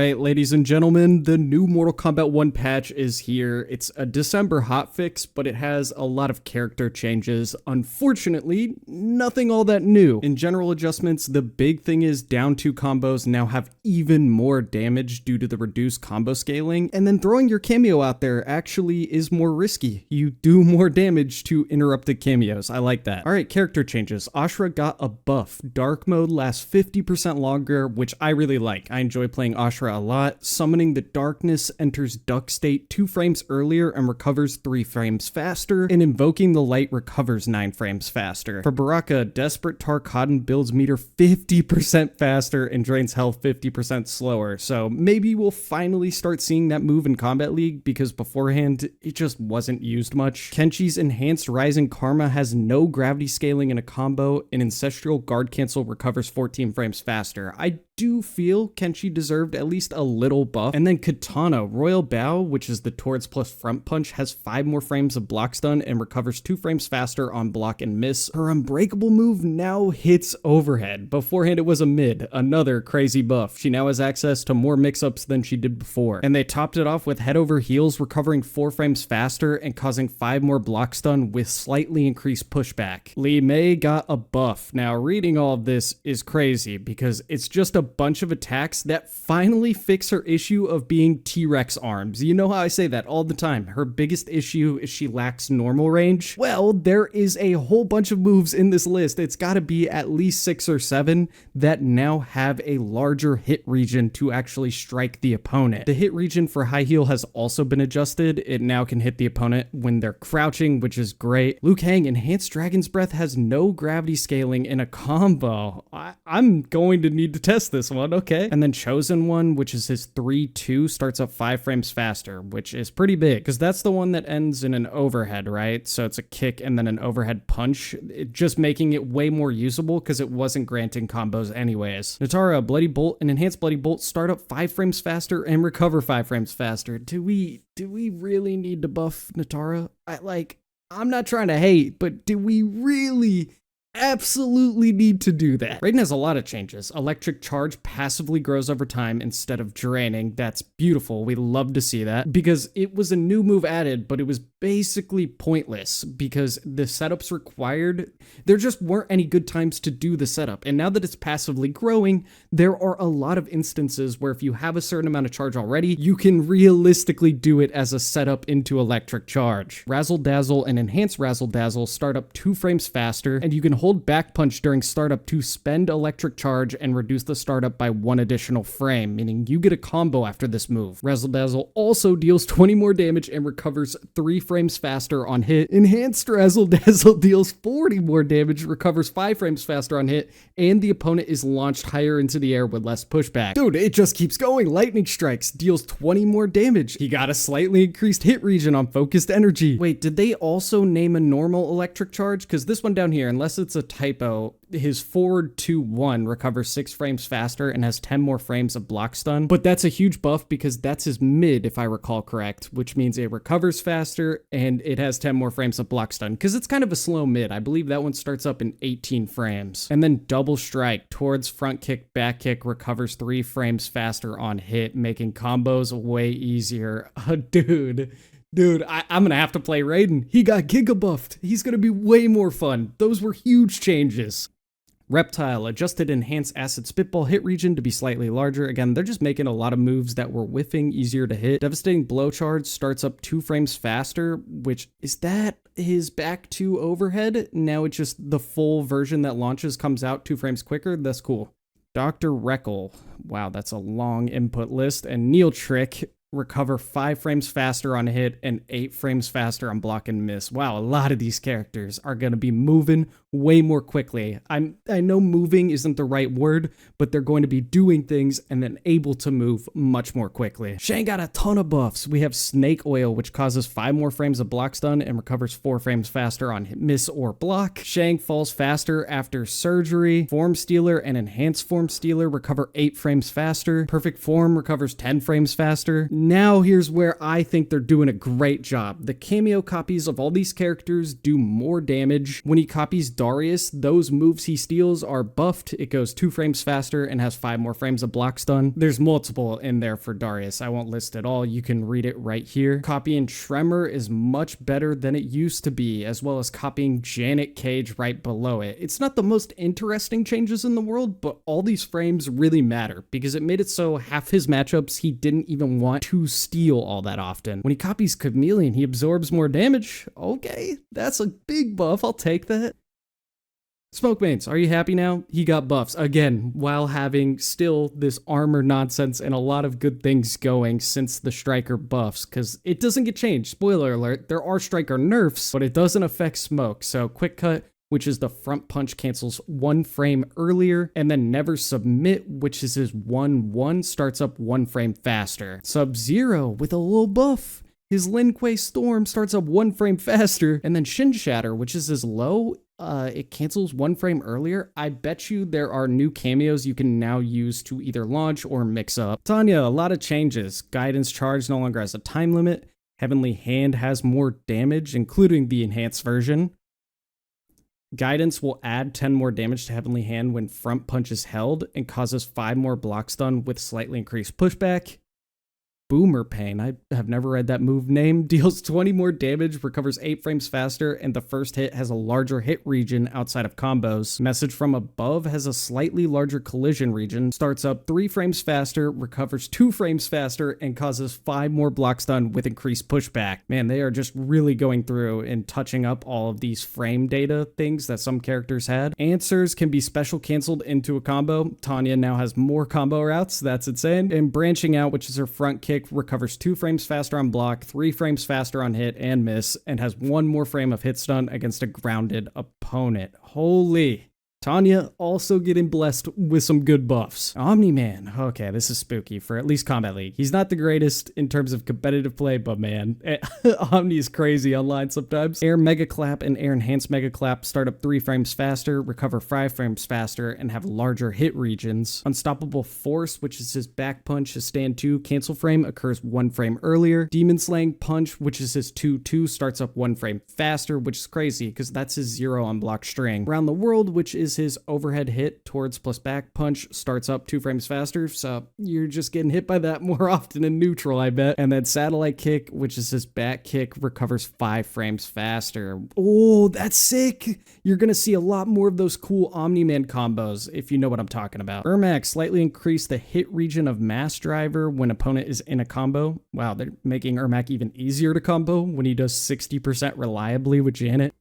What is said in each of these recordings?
Alright, ladies and gentlemen, the new Mortal Kombat 1 patch is here. It's a December hotfix, but it has a lot of character changes. Unfortunately, nothing all that new. In general adjustments, the big thing is down 2 combos now have even more damage due to the reduced combo scaling, and then throwing your Kameo out there actually is more risky. You do more damage to interrupted cameos. I like that. Alright, character changes. Ashura got a buff. Dark mode lasts 50% longer, which I really like. I enjoy playing Ashura a lot. Summoning the darkness enters duck state 2 frames earlier and recovers 3 frames faster, and invoking the light recovers 9 frames faster. For Baraka, Desperate Tarkatan builds meter 50% faster and drains health 50% slower, so maybe we'll finally start seeing that move in Combat League, because beforehand it just wasn't used much. Kenshi's enhanced Rising Karma has no gravity scaling in a combo, and Ancestral Guard Cancel recovers 14 frames faster. I do feel Kenshi deserved at least a little buff. And then Katana, Royal Bow, which is the Towards plus front punch, has 5 more frames of block stun and recovers 2 frames faster on block and miss. Her Unbreakable move now hits overhead. Beforehand it was a mid, another crazy buff. She now has access to more mix-ups than she did before. And they topped it off with Head Over Heels, recovering 4 frames faster and causing 5 more block stun with slightly increased pushback. Li Mei got a buff. Now reading all of this is crazy because it's just a bunch of attacks that finally fix her issue of being T-Rex arms. You know how I say that all the time. Her biggest issue is she lacks normal range. Well, there is a whole bunch of moves in this list. It's got to be at least 6 or 7 that now have a larger hit region to actually strike the opponent. The hit region for high heel has also been adjusted. It now can hit the opponent when they're crouching, which is great. Liu Kang Enhanced Dragon's Breath has no gravity scaling in a combo. I'm going to need to test this one, okay. And then Chosen One, which is his 3-2, starts up 5 frames faster, which is pretty big, because that's the one that ends in an overhead, right? So it's a kick and then an overhead punch, just making it way more usable because it wasn't granting combos anyways. Natara, Bloody Bolt, and Enhanced Bloody Bolt start up 5 frames faster and recover 5 frames faster. Do we really need to buff Natara? I'm not trying to hate, but do we really absolutely need to do that? Raiden has a lot of changes. Electric Charge passively grows over time instead of draining. That's beautiful. We love to see that, because it was a new move added, but it was basically pointless because the setups required, there just weren't any good times to do the setup. And now that it's passively growing, there are a lot of instances where if you have a certain amount of charge already, you can realistically do it as a setup into Electric Charge. Razzle Dazzle and Enhanced Razzle Dazzle start up 2 frames faster, and you can hold back punch during startup to spend Electric Charge and reduce the startup by 1 additional frame, meaning you get a combo after this move. Razzle Dazzle also deals 20 more damage and recovers 3 frames faster on hit. Enhanced Razzle Dazzle deals 40 more damage, recovers 5 frames faster on hit, and the opponent is launched higher into the air with less pushback. Dude, it just keeps going. Lightning Strikes deals 20 more damage. He got a slightly increased hit region on Focused Energy. Wait, did they also name a normal Electric Charge? Because this one down here, unless it's a typo, his forward 2-1 recovers 6 frames faster and has 10 more frames of block stun. But that's a huge buff because that's his mid, if I recall correct, which means it recovers faster and it has 10 more frames of block stun, because it's kind of a slow mid. I believe that one starts up in 18 frames. And then Double Strike, Towards front kick, back kick, recovers 3 frames faster on hit, making combos way easier. Dude, I'm gonna have to play Raiden. He got giga buffed. He's gonna be way more fun. Those were huge changes. Reptile adjusted Enhanced Acid Spitball hit region to be slightly larger. Again, they're just making a lot of moves that were whiffing easier to hit. Devastating Blow Charge starts up 2 frames faster, which is that his back 2 overhead? Now it's just the full version that launches comes out 2 frames quicker. That's cool. Dr. Reckle. Wow, that's a long input list. And Neil Trick recover 5 frames faster on hit and 8 frames faster on block and miss. Wow, a lot of these characters are going to be moving way more quickly. I know moving isn't the right word, but they're going to be doing things and then able to move much more quickly. Shang got a ton of buffs. We have Snake Oil, which causes 5 more frames of block stun and recovers 4 frames faster on hit, miss or block. Shang falls faster after surgery. Form Stealer and Enhanced Form Stealer recover 8 frames faster. Perfect Form recovers 10 frames faster. Now here's where I think they're doing a great job. The Kameo copies of all these characters do more damage. When he copies Darius, those moves he steals are buffed. It goes 2 frames faster and has 5 more frames of block stun. There's multiple in there for Darius. I won't list it all. You can read it right here. Copying Tremor is much better than it used to be, as well as copying Janet Cage right below it. It's not the most interesting changes in the world, but all these frames really matter because it made it so half his matchups he didn't even want to steal all that often. When he copies Chameleon, he absorbs more damage. Okay, that's a big buff. I'll take that. Smoke mains, are you happy now? He got buffs again while having still this armor nonsense and a lot of good things going since the striker buffs, because it doesn't get changed. Spoiler alert, there are striker nerfs, but it doesn't affect smoke. So quick cut, which is the front punch, cancels 1 frame earlier, and then never submit, which is his 1-1, starts up 1 frame faster. Sub-Zero with a little buff. His Lin Kuei Storm starts up 1 frame faster, and then Shin Shatter, which is his low, it cancels 1 frame earlier. I bet you there are new cameos you can now use to either launch or mix up. Tanya, a lot of changes. Guidance Charge no longer has a time limit. Heavenly Hand has more damage, including the enhanced version. Guidance will add 10 more damage to Heavenly Hand when front punch is held and causes 5 more block stun with slightly increased pushback. Boomer Pain, I have never read that move name, deals 20 more damage, recovers 8 frames faster, and the first hit has a larger hit region outside of combos. Message from Above has a slightly larger collision region, starts up 3 frames faster, recovers 2 frames faster, and causes 5 more block stun with increased pushback. Man, they are just really going through and touching up all of these frame data things that some characters had. Answers can be special canceled into a combo. Tanya now has more combo routes, that's insane. And Branching Out, which is her front kick, recovers 2 frames faster on block, 3 frames faster on hit and miss, and has 1 more frame of hit stun against a grounded opponent. Holy. Tanya also getting blessed with some good buffs. Omni-Man. Okay, this is spooky for at least Combat League. He's not the greatest in terms of competitive play, but man, Omni is crazy online sometimes. Air Mega Clap and Air Enhanced Mega Clap start up 3 frames faster, recover 5 frames faster, and have larger hit regions. Unstoppable Force, which is his back punch, his stand 2 cancel frame, occurs 1 frame earlier. Demon Slaying Punch, which is his 2-2, starts up 1 frame faster, which is crazy because that's his 0 on block string. Around the World, which is his overhead hit towards plus back punch, starts up 2 frames faster, so you're just getting hit by that more often in neutral, I bet. And then Satellite Kick, which is his back kick, recovers 5 frames faster. Oh, that's sick! You're gonna see a lot more of those cool Omni-Man combos, if you know what I'm talking about. Ermac slightly increased the hit region of Mass Driver when opponent is in a combo. Wow, they're making Ermac even easier to combo when he does 60% reliably with Janet.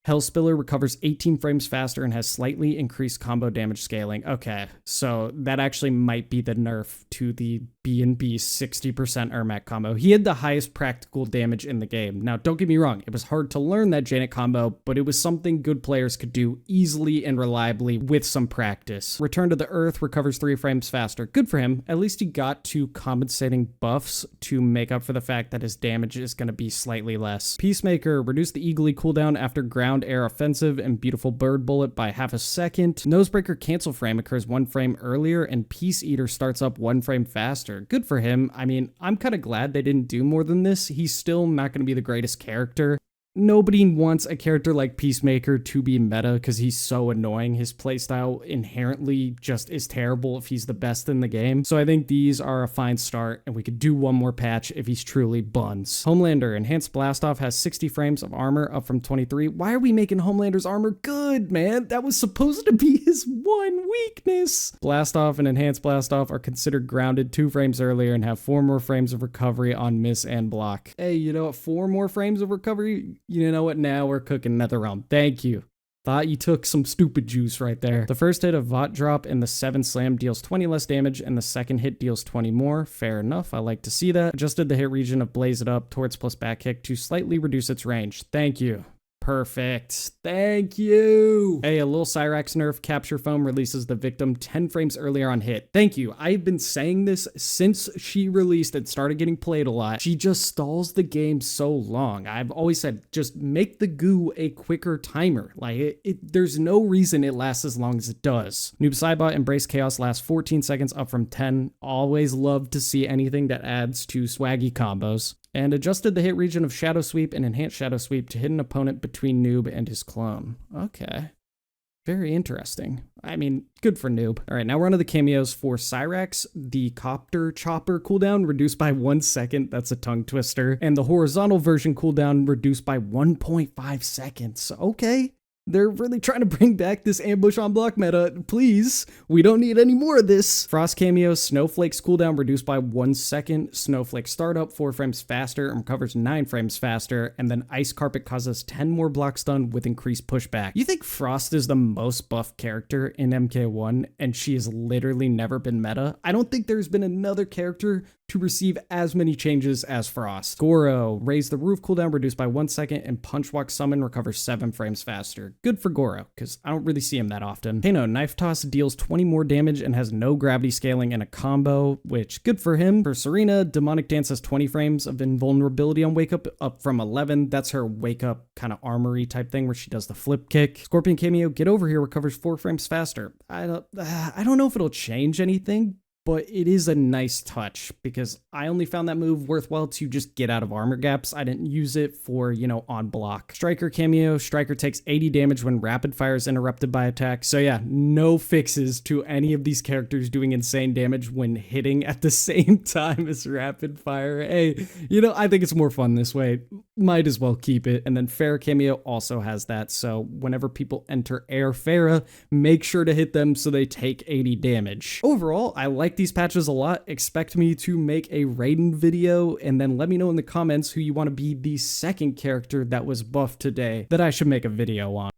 Hellspiller recovers 18 frames faster and has slightly increased combo damage scaling. Okay, so that actually might be the nerf to the B&B 60% Ermac combo. He had the highest practical damage in the game. Now, don't get me wrong, it was hard to learn that Janet combo, but it was something good players could do easily and reliably with some practice. Return to the Earth recovers 3 frames faster. Good for him. At least he got to compensating buffs to make up for the fact that his damage is going to be slightly less. Peacemaker reduced the Eagly cooldown after ground air offensive and Beautiful Bird Bullet by half a second. Nosebreaker cancel frame occurs 1 frame earlier, and Peace Eater starts up 1 frame faster. Good for him. I mean, I'm kind of glad they didn't do more than this. He's still not going to be the greatest character. Nobody wants a character like Peacemaker to be meta because he's so annoying. His playstyle inherently just is terrible if he's the best in the game. So I think these are a fine start, and we could do one more patch if he's truly buns. Homelander, Enhanced Blastoff has 60 frames of armor, up from 23. Why are we making Homelander's armor good, man? That was supposed to be his one weakness. Blastoff and Enhanced Blastoff are considered grounded 2 frames earlier and have 4 more frames of recovery on miss and block. Hey, you know what? 4 more frames of recovery? You know what? Now we're cooking NetherRealm. Thank you. Thought you took some stupid juice right there. The first hit of Vought Drop and the 7 Slam deals 20 less damage, and the second hit deals 20 more. Fair enough. I like to see that. Adjusted the hit region of Blaze It Up towards plus back kick to slightly reduce its range. Thank you. Perfect. Thank you. Hey, a little Cyrax nerf. Capture Foam releases the victim 10 frames earlier on hit. Thank you. I've been saying this since she released and started getting played a lot. She just stalls the game so long. I've always said, just make the goo a quicker timer. Like, there's no reason it lasts as long as it does. Noob Saibot Embrace Chaos lasts 14 seconds, up from 10. Always love to see anything that adds to swaggy combos. and adjusted the hit region of Shadow Sweep and Enhanced Shadow Sweep to hit an opponent between Noob and his clone. Okay. Very interesting. I mean, good for Noob. All right, now we're on to the cameos for Cyrax. The Copter Chopper cooldown reduced by 1 second. That's a tongue twister. And the horizontal version cooldown reduced by 1.5 seconds. Okay. They're really trying to bring back this ambush on block meta. Please, we don't need any more of this. Frost cameo, Snowflake's cooldown reduced by 1 second. Snowflake startup 4 frames faster and recovers 9 frames faster. And then Ice Carpet causes 10 more block stun with increased pushback. You think Frost is the most buffed character in MK1 and she has literally never been meta? I don't think there's been another character to receive as many changes as Frost. Goro, raise the roof cooldown reduced by 1 second and punch walk summon recovers 7 frames faster. Good for Goro, because I don't really see him that often. Kano, knife toss deals 20 more damage and has no gravity scaling in a combo, which good for him. For Serena, demonic dance has 20 frames of invulnerability on wake up from 11. That's her wake up kind of armory type thing where she does the flip kick. Scorpion cameo, get over here recovers 4 frames faster. I don't know if it'll change anything, but it is a nice touch because I only found that move worthwhile to just get out of armor gaps. I didn't use it for, on block. Striker cameo, Striker takes 80 damage when rapid fire is interrupted by attack. So yeah, no fixes to any of these characters doing insane damage when hitting at the same time as rapid fire. Hey, I think it's more fun this way. Might as well keep it. And then Pharah cameo also has that. So whenever people enter Air Pharah, make sure to hit them so they take 80 damage. Overall, I like these patches a lot. Expect me to make a Raiden video, and then let me know in the comments who you want to be the second character that was buffed today that I should make a video on.